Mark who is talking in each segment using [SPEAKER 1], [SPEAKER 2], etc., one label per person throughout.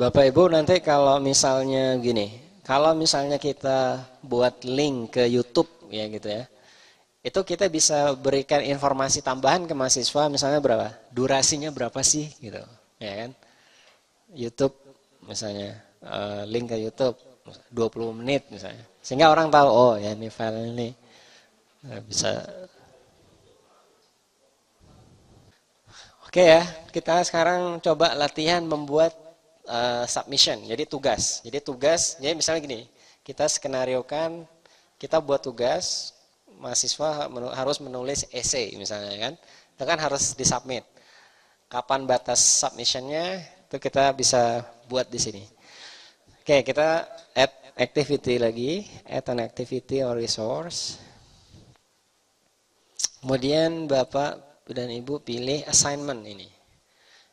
[SPEAKER 1] Bapak Ibu nanti kalau misalnya gini, kalau misalnya kita buat link ke YouTube ya gitu ya, itu kita bisa berikan informasi tambahan ke mahasiswa misalnya berapa, durasinya berapa sih gitu, ya kan? YouTube misalnya link ke YouTube 20 menit misalnya, sehingga orang tahu oh ya ini file ini bisa. Oke ya, kita sekarang coba latihan membuat submission, jadi tugas. Jadi misalnya gini, kita skenariokan, kita buat tugas, mahasiswa harus menulis essay misalnya kan, itu kan harus disubmit. Kapan batas submissionnya, itu kita bisa buat di sini. Oke, kita add activity lagi, add an activity or resource. Kemudian Bapak dan Ibu pilih assignment ini.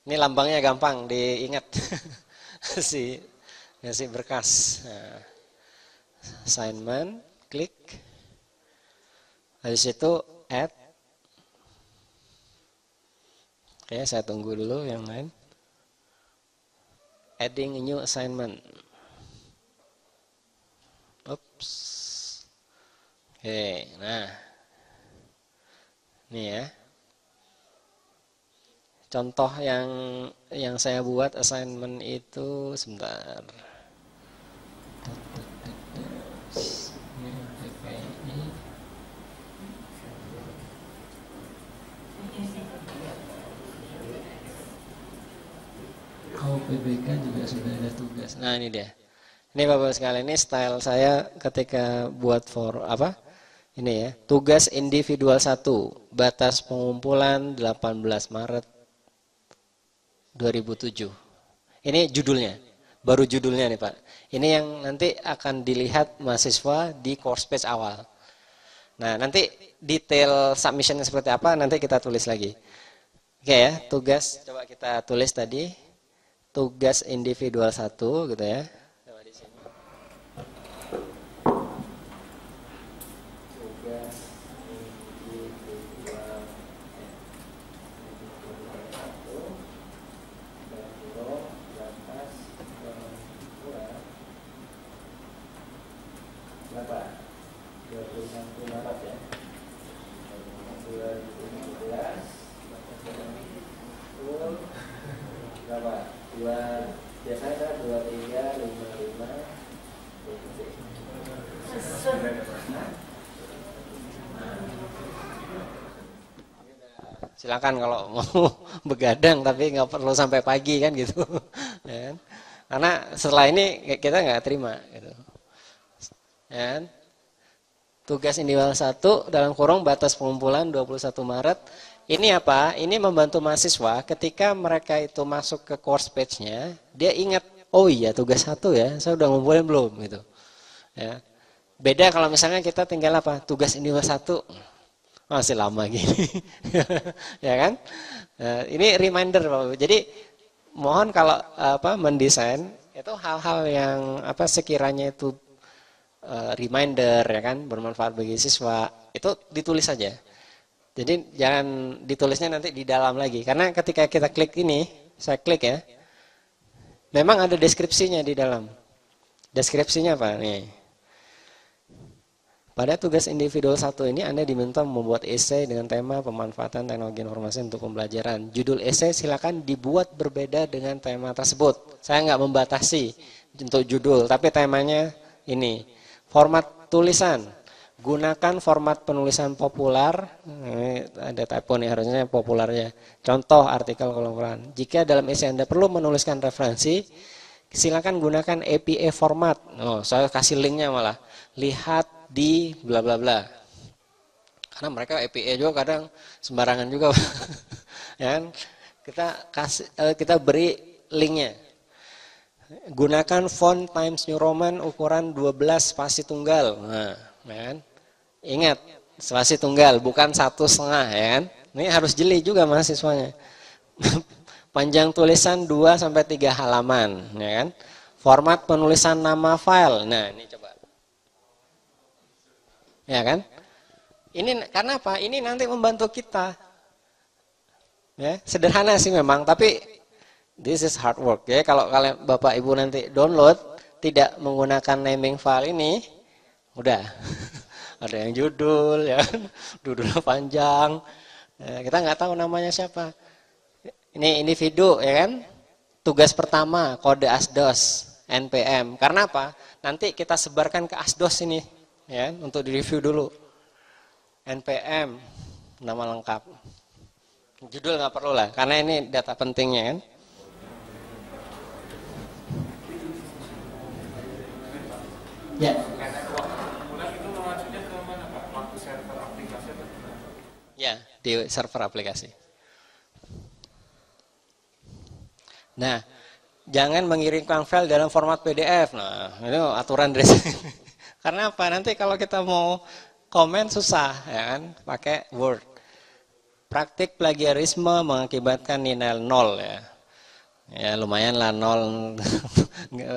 [SPEAKER 1] Ini lambangnya gampang diingat. si berkas. Nah, assignment, klik. Habis itu add. Oke, saya tunggu dulu yang lain. Adding a new assignment. Oops. Oke, nah. Ini ya. Contoh yang saya buat assignment itu sebentar. Oh, PBK juga sudah ada tugas. Nah, ini dia. Ini Bapak sekalian, ini style saya ketika buat Ini ya, tugas individual 1, batas pengumpulan 18 Maret 2007. Ini judulnya, baru judulnya nih Pak. Ini yang nanti akan dilihat mahasiswa di course page awal. Nah, nanti detail submissionnya seperti apa, nanti kita tulis lagi. Oke ya, tugas, coba kita tulis tadi, tugas individual 1 gitu ya. Silakan kalau mau begadang tapi nggak perlu sampai pagi kan gitu. Ya kan? Karena setelah ini kita nggak terima gitu. Ya kan? Tugas individual 1 dalam kurung batas pengumpulan 21 Maret. Ini apa? Ini membantu mahasiswa ketika mereka itu masuk ke course page-nya, dia ingat, oh iya tugas 1 ya, saya udah ngumpulin belum gitu. Ya. Beda kalau misalnya kita tinggal apa? Tugas individual 1. Masih lama gini. Ya kan? Nah, ini reminder Bapak. Jadi mohon kalau mendesain itu hal-hal yang sekiranya itu reminder ya kan, bermanfaat bagi siswa, itu ditulis saja. Jadi jangan ditulisnya nanti di dalam lagi, karena ketika kita klik ini, saya klik ya, memang ada deskripsinya di dalam. Deskripsinya apa nih? Pada tugas individual 1 ini Anda diminta membuat esai dengan tema pemanfaatan teknologi informasi untuk pembelajaran. Judul esai silakan dibuat berbeda dengan tema tersebut. Saya nggak membatasi untuk judul, tapi temanya ini. Format tulisan. Gunakan format penulisan populer. Ini ada typo nih, harusnya populernya. Contoh artikel kolom. Jika dalam esai Anda perlu menuliskan referensi, silakan gunakan APA format. Oh, saya kasih linknya malah. Lihat di bla bla bla. Karena mereka APA juga kadang sembarangan juga. Ya kan? Kita beri linknya. Gunakan font Times New Roman ukuran 12 spasi tunggal. Nah, ya kan? Ingat, spasi tunggal bukan 1,5 ya kan? Ini harus jeli juga mahasiswanya. Panjang tulisan 2 sampai 3 halaman, ya kan? Format penulisan nama file. Nah, ini coba. Ya kan? Ini karena apa? Ini nanti membantu kita. Ya, sederhana sih memang, tapi This is hard work. Ya, kalau kalian Bapak Ibu nanti download tidak menggunakan naming file ini, udah ada yang judul ya, judulnya panjang. Ya, kita nggak tahu namanya siapa. Ini individu ya kan? Tugas pertama kode asdos npm. Karena apa? Nanti kita sebarkan ke asdos ini ya untuk direview dulu. npm nama lengkap. Judul nggak perlu lah karena ini data pentingnya kan. Ya. Ya, di server aplikasi. Nah, jangan mengirimkan file dalam format PDF. Nah, itu aturan dari sini. Karena apa? Nanti kalau kita mau komen susah, ya kan? Pakai Word. Praktik plagiarisme mengakibatkan nilai 0 ya. Ya lumayan lah 0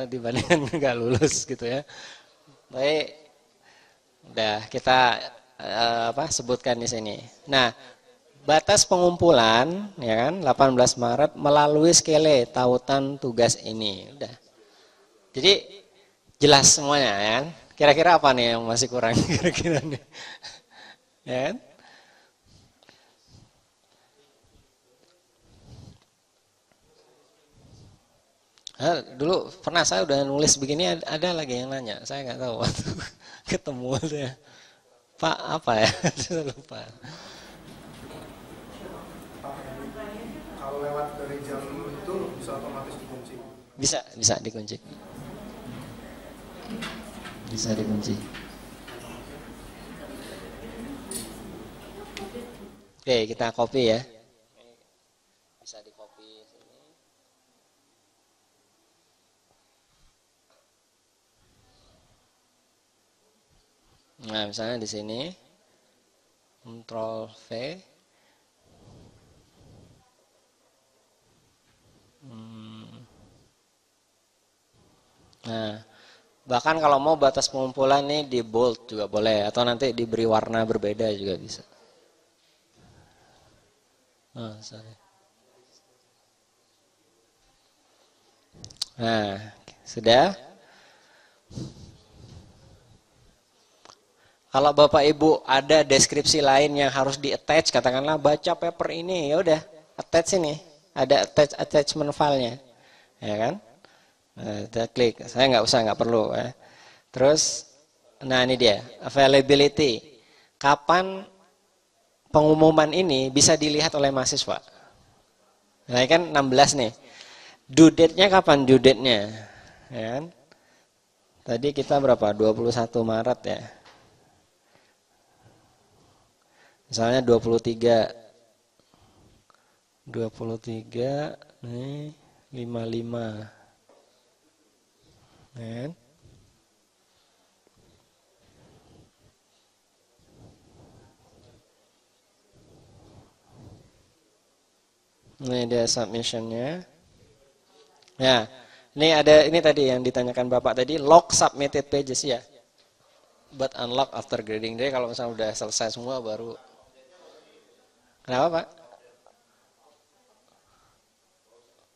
[SPEAKER 1] dibandingkan nggak lulus gitu ya. Baik, udah kita sebutkan di sini. Nah, batas pengumpulan ya kan 18 Maret melalui skele tautan tugas ini. Udah. Jadi jelas semuanya ya kan. Kira-kira apa nih yang masih kurang kira-kira nih? Ya kan? Nah, dulu pernah saya udah nulis begini ada lagi yang nanya, saya nggak tahu waktu ketemu ya. Pak apa ya? Saya lupa.
[SPEAKER 2] Kalau lewat dari jam itu bisa otomatis dikunci.
[SPEAKER 1] Bisa dikunci. Bisa dikunci. Oke, kita copy ya. Bisa di copy sini. Nah, misalnya di sini Ctrl V. Nah, bahkan kalau mau batas pengumpulan nih di bold juga boleh atau nanti diberi warna berbeda juga bisa. Oh, sorry. Nah, sudah. Kalau Bapak Ibu ada deskripsi lain yang harus di-attach, katakanlah baca paper ini, ya udah, attach ini. Ada attachment filenya. Ya kan? Nah, kita klik. Saya nggak perlu ya. Terus nah ini dia, availability. Kapan pengumuman ini bisa dilihat oleh mahasiswa? Nah, kan 16 nih. Due date-nya kapan due date-nya? Ya kan? Tadi kita berapa? 21 Maret ya. Misalnya 23 nih 55 kan? Ini dia submissionnya. Ya, ini tadi yang ditanyakan Bapak tadi, lock submitted pages ya. But unlock after grading. Jadi kalau misalnya udah selesai semua baru. Kenapa Pak?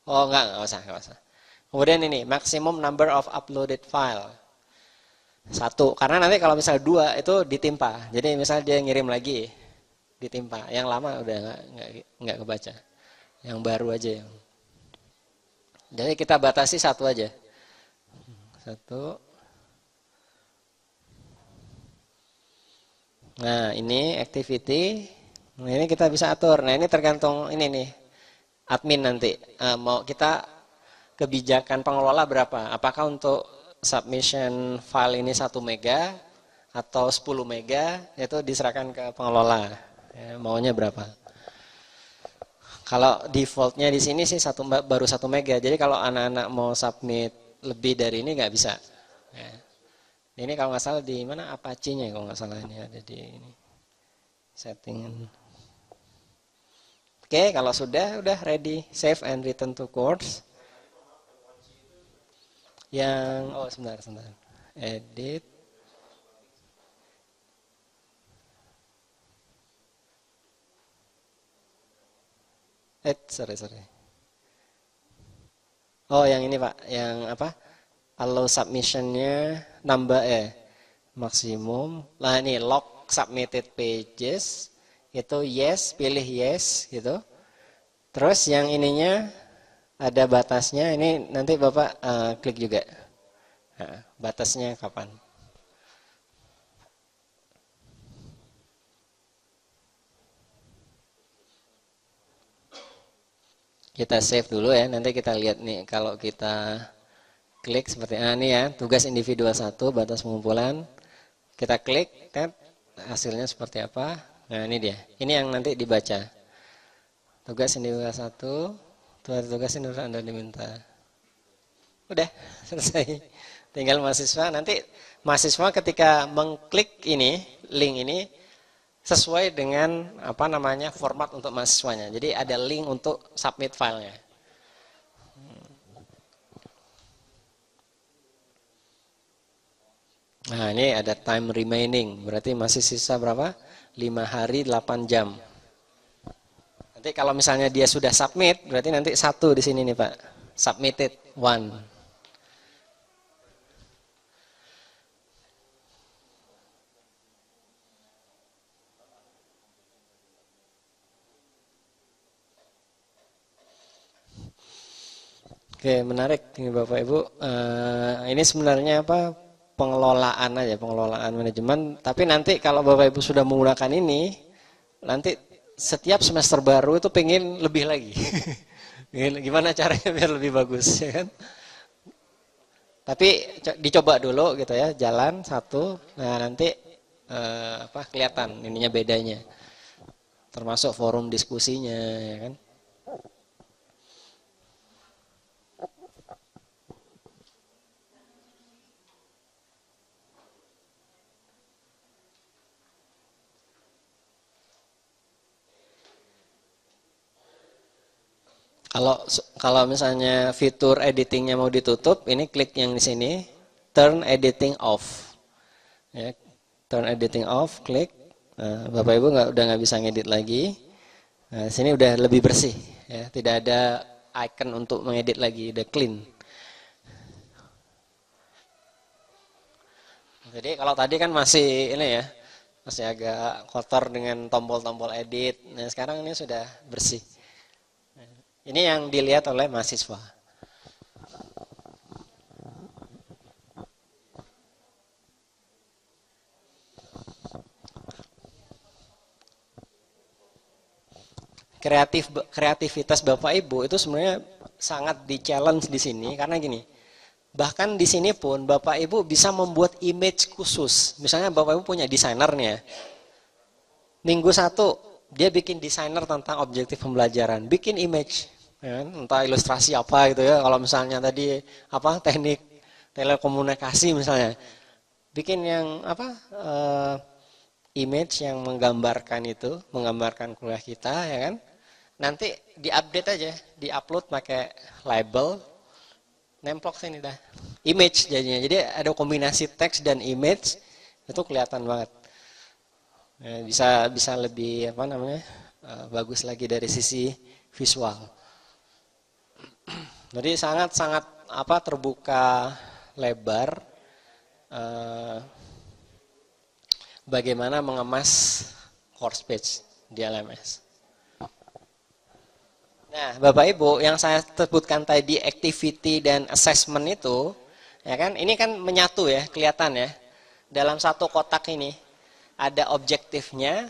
[SPEAKER 1] Oh enggak usah. Kemudian ini maximum number of uploaded file. 1, karena nanti kalau misalnya 2 itu ditimpa. Jadi misalnya dia ngirim lagi ditimpa. Yang lama udah enggak kebaca. Yang baru aja yang. Jadi kita batasi 1 aja. 1. Nah, ini activity. Nah, ini kita bisa atur. Nah, ini tergantung ini nih. Admin nanti mau kita kebijakan pengelola berapa? Apakah untuk submission file ini 1 mega atau 10 mega itu diserahkan ke pengelola. Ya, maunya berapa? Kalau defaultnya di sini sih baru 1 mega. Jadi kalau anak-anak mau submit lebih dari ini nggak bisa. Ya. Ini kalau nggak salah di mana Apache-nya kalau nggak salah ini ada di ini setting. Oke, kalau udah ready, save and return to course. Sebentar. Edit. Sorry. Oh, yang ini Pak, yang apa? Allow submissionnya nambah maksimum. Nah ini lock submitted pages itu yes, pilih yes gitu. Terus yang ininya ada batasnya. Ini nanti Bapak klik juga. Nah, batasnya kapan? Kita save dulu ya. Nanti kita lihat nih kalau kita klik seperti ini ya, tugas individual 1, batas pengumpulan. Kita klik, hasilnya seperti apa? Nah ini dia. Ini yang nanti dibaca. Tugas individual 1, tugas individual Anda diminta. Udah selesai. Tinggal mahasiswa. Nanti mahasiswa ketika mengklik ini, link ini sesuai dengan apa namanya format untuk mahasiswanya. Jadi ada link untuk submit filenya. Nah ini ada time remaining, berarti masih sisa berapa? 5 hari 8 jam. Nanti kalau misalnya dia sudah submit, berarti nanti 1 di sini nih Pak, submitted 1. Oke, menarik ini Bapak Ibu. Ini sebenarnya apa? Pengelolaan aja, pengelolaan manajemen. Tapi nanti kalau Bapak Ibu sudah menggunakan ini, nanti setiap semester baru itu pengen lebih lagi. Gimana caranya biar lebih bagus, ya kan? Tapi dicoba dulu gitu ya, jalan 1. Nah nanti kelihatan ininya bedanya. Termasuk forum diskusinya, ya kan? Kalau misalnya fitur editingnya mau ditutup, ini klik yang di sini, turn editing off. Ya, turn editing off, klik. Nah, Bapak Ibu udah nggak bisa ngedit lagi. Nah, sini udah lebih bersih, ya, tidak ada icon untuk mengedit lagi, udah clean. Jadi kalau tadi kan masih ini ya, masih agak kotor dengan tombol-tombol edit. Nah sekarang ini sudah bersih. Ini yang dilihat oleh mahasiswa. Kreativitas Bapak Ibu itu sebenarnya sangat di-challenge di sini karena gini. Bahkan di sini pun Bapak Ibu bisa membuat image khusus. Misalnya Bapak Ibu punya desainernya. Minggu 1 dia bikin desainer tentang objektif pembelajaran, bikin image. Ya, entah ilustrasi apa gitu ya. Kalau misalnya tadi teknik telekomunikasi misalnya, bikin yang image yang menggambarkan itu, menggambarkan kuliah kita, ya kan? Nanti diupdate aja, diupload pakai label, nemplok sini dah, image jadinya. Jadi ada kombinasi teks dan image, itu kelihatan banget. Ya, bisa lebih bagus lagi dari sisi visual. Jadi sangat terbuka lebar bagaimana mengemas course page di LMS. Nah, Bapak Ibu, yang saya sebutkan tadi activity dan assessment itu, ya kan, ini kan menyatu ya, kelihatan ya. Dalam satu kotak ini ada objektifnya,